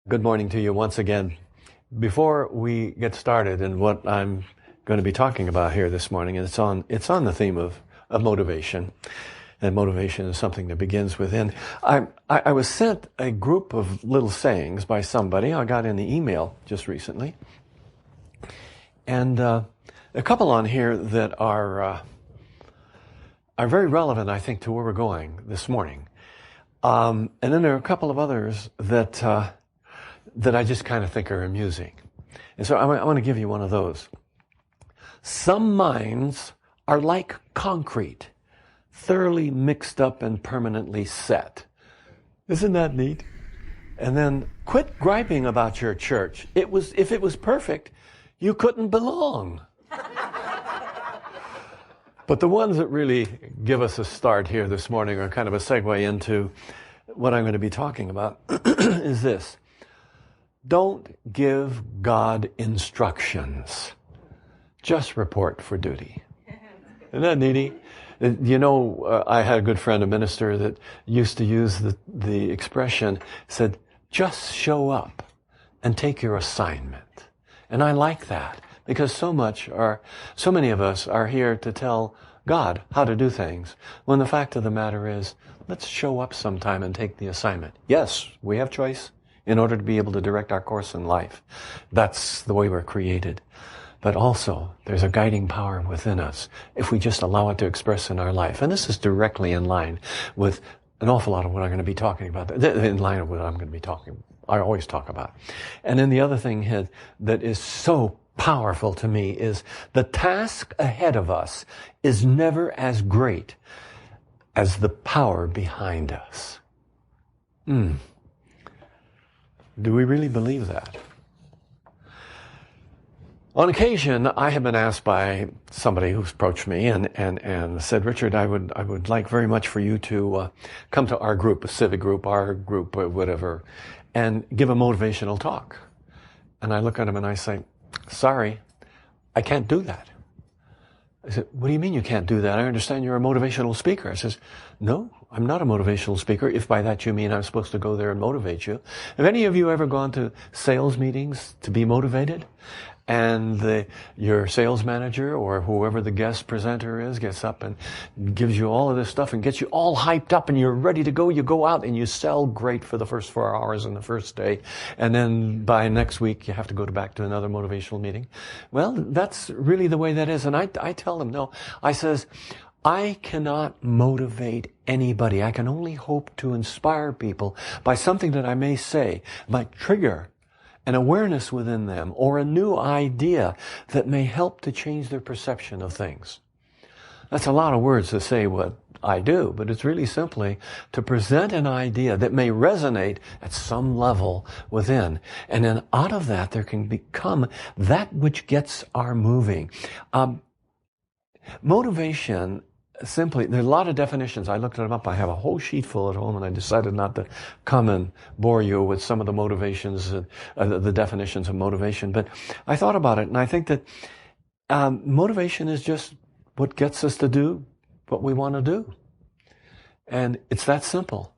Good morning to you once again. Before we get started in what I'm going to be talking about here this morning, and it's on the theme of motivation, and motivation is something that begins within. I was sent a group of little sayings by somebody. I got in the email just recently, and a couple on here that are very relevant, I think, to where we're going this morning. And then there are a couple of others that I just kind of think are amusing. And so I want to give you one of those. Some minds are like concrete, thoroughly mixed up and permanently set. Isn't that neat? And then quit griping about your church. If it was perfect, you couldn't belong. But the ones that really give us a start here this morning are kind of a segue into what I'm going to be talking about is this. Don't give God instructions. Just report for duty. Isn't that neat? You know, I had a good friend, a minister, that used to use the expression, said, just show up and take your assignment. And I like that because so many of us are here to tell God how to do things, when the fact of the matter is, let's show up sometime and take the assignment. Yes, we have choice in order to be able to direct our course in life. That's the way we're created. But also, there's a guiding power within us if we just allow it to express in our life. And this is directly in line with an awful lot of what I'm going to be talking about, in line with what I'm going to be I always talk about. And then the other thing that is so powerful to me is the task ahead of us is never as great as the power behind us. Do we really believe that? On occasion, I have been asked by somebody who's approached me and said, Richard, I would like very much for you to come to our group, a civic group, our group, or whatever, and give a motivational talk. And I look at him and I say, sorry, I can't do that. I said, what do you mean you can't do that? I understand you're a motivational speaker. I says, no, I'm not a motivational speaker, if by that you mean I'm supposed to go there and motivate you. Have any of you ever gone to sales meetings to be motivated? And your sales manager or whoever the guest presenter is gets up and gives you all of this stuff and gets you all hyped up and you're ready to go. You go out and you sell great for the first 4 hours in the first day. And then by next week, you have to go back to another motivational meeting. Well, that's really the way that is. And I tell them, no, I says, I cannot motivate anybody. I can only hope to inspire people by something that I may say, might trigger an awareness within them or a new idea that may help to change their perception of things. That's a lot of words to say what I do, but it's really simply to present an idea that may resonate at some level within. And then out of that, there can become that which gets our moving. Motivation, simply, there's a lot of definitions. I looked them up. I have a whole sheet full at home, and I decided not to come and bore you with some of the motivations, the definitions of motivation. But I thought about it, and I think that motivation is just what gets us to do what we want to do. And it's that simple.